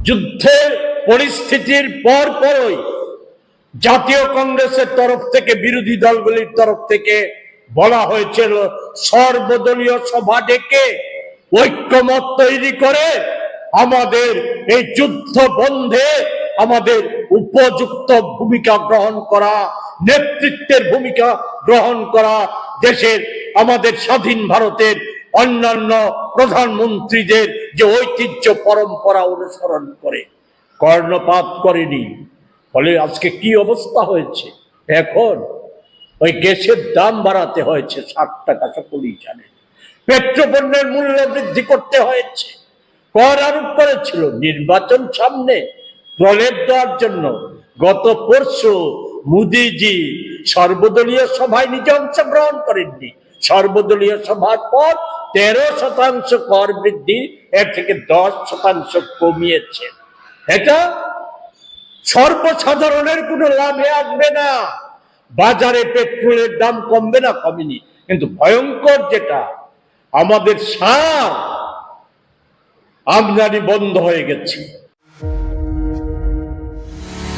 যুদ্ধের পরিস্থিতির পরপরই জাতীয় কংগ্রেসের তরফ থেকে, বিরোধী দলগুলির তরফ থেকে বলা হয়েছিল সর্বদলীয় সভা ডেকে ঐক্যমত তৈরি করে আমাদের এই যুদ্ধ বন্ধে আমাদের উপযুক্ত ভূমিকা গ্রহণ করা, নেতৃত্বের ভূমিকা গ্রহণ করা, দেশের আমাদের স্বাধীন ভারতের অন্যান্য প্রধানমন্ত্রীদের যে ঐতিহ্য পরম্পরা অনুসরণ করে কর্ণপাত করেনি। ফলে আজকে কি অবস্থা হয়েছে, এখন ওই গ্যাসের দাম বাড়াতে হয়েছে 60 টাকা, সকলেই জানেন। পেট্রোপণ্যের মূল্য বৃদ্ধি করতে হয়েছে, কর আরোপ করেছিল নির্বাচন সামনে প্রলেপ দেওয়ার জন্য। গত পরশু মোদিজি সর্বদলীয় সভায় নিজে অংশগ্রহণ করেননি। সর্বদলীয় সভার পর 13% কর বৃদ্ধি, এর থেকে 10% কমিয়েছে। এটা সর্বসাধারণের কোনো লাভে আসবে না। বাজারে পেট্রোলের দাম কমবে না, কমেনি। কিন্তু ভয়ঙ্কর যেটা, আমাদের সার আমদানি বন্ধ হয়ে গেছে।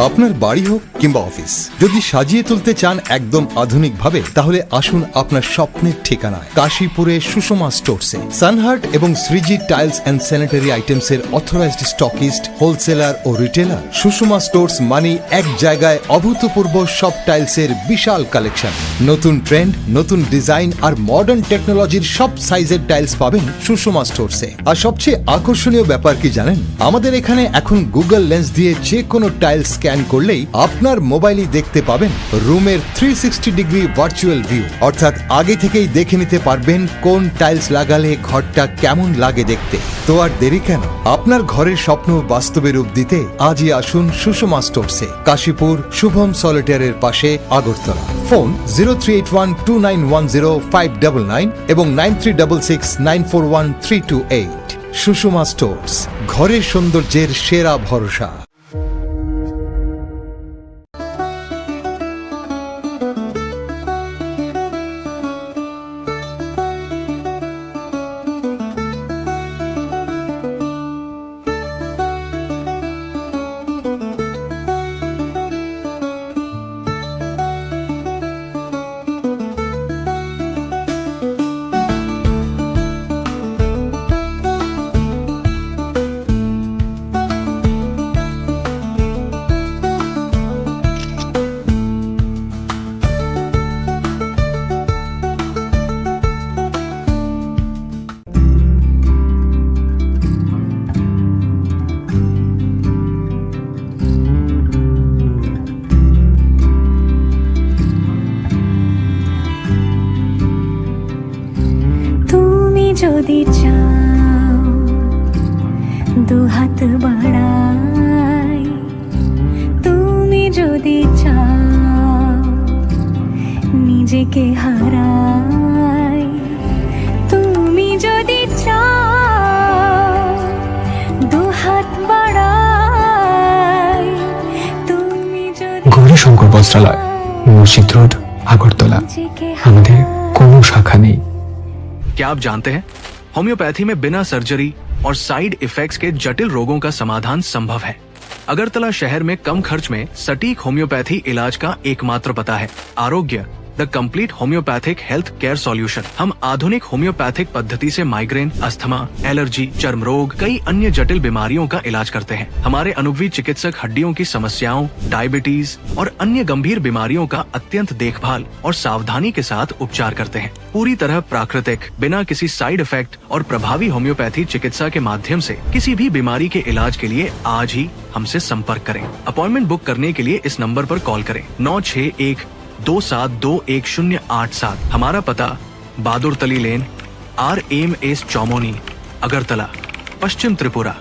আপনার বাড়ি হোক কিংবা অফিস, যদি সাজিয়ে তুলতে চান একদম আধুনিক ভাবে, তাহলে আসুন আপনার স্বপ্নের ঠিকানায় কাশীপুরে সুষমা স্টোরসে। সানহার্ট এবং Shreeji tiles and sanitary items এর অথরাইজড স্টকিস্ট, হোলসেলার ও রিটেলার। সুষমা স্টোরস মানে এক জায়গায় অভূতপূর্ব সব টাইলসের বিশাল কালেকশন। নতুন ট্রেন্ড, নতুন ডিজাইন আর মডার্ন টেকনোলজির সব সাইজের টাইলস পাবেন সুষমা স্টোরসে। আর সবচেয়ে আকর্ষণীয় ব্যাপার কি জানেন, আমাদের এখানে এখন গুগল লেন্স দিয়ে যে কোনো টাইলস স্ক্যান করলেই আপনার মোবাইলেই দেখতে পাবেন রুমের 360 ডিগ্রি ভার্চুয়াল ভিউ। অর্থাৎ আগে থেকেই দেখে নিতে পারবেন কোন টাইলস লাগালে ঘরটা কেমন লাগে দেখতে। তো আর দেরি কেন, আপনার ঘরের স্বপ্ন বাস্তবে রূপ দিতে আজই আসুন সুষমা স্টোরসে, কাশীপুর শুভম সলিটারের পাশে, আগরতলা। ফোন 0381291059 এবং 9366941328। সুষমা স্টোরস, ঘরের সৌন্দর্যের সেরা ভরসা। যদি চাও দুহাত বাড়াই, তুমি যদি চাও নিজেকে হারাই, তুমি যদি চাও দুহাত বাড়াই, তুমি যদি। গৌরীশঙ্কর বস্ত্রালয়, মসজিদ রোড, আগরতলা। আমাদের কোনো শাখা নেই। क्या आप जानते हैं, होम्योपैथी में बिना सर्जरी और साइड इफेक्ट्स के जटिल रोगों का समाधान संभव है। अगरतला शहर में कम खर्च में सटीक होम्योपैथी इलाज का एकमात्र पता है आरोग्य, the complete homeopathic health care solution. हम आधुनिक होम्योपैथिक पद्धति से माइग्रेन, अस्थमा, एलर्जी, चर्म रोग, कई अन्य जटिल बीमारियों का इलाज करते हैं। हमारे अनुभवी चिकित्सक हड्डियों की समस्याओं, डायबिटीज और अन्य गंभीर बीमारियों का अत्यंत देखभाल और सावधानी के साथ उपचार करते हैं। पूरी तरह प्राकृतिक, बिना किसी साइड इफेक्ट और प्रभावी होम्योपैथी चिकित्सा के माध्यम से किसी भी बीमारी के इलाज के लिए आज ही हमसे संपर्क करें। अपॉइंटमेंट बुक करने के लिए इस नंबर पर कॉल करें 9612721087। हमारा पता बहादुर तली लेन, RMS चौमोनी, अगरतला, पश्चिम त्रिपुरा।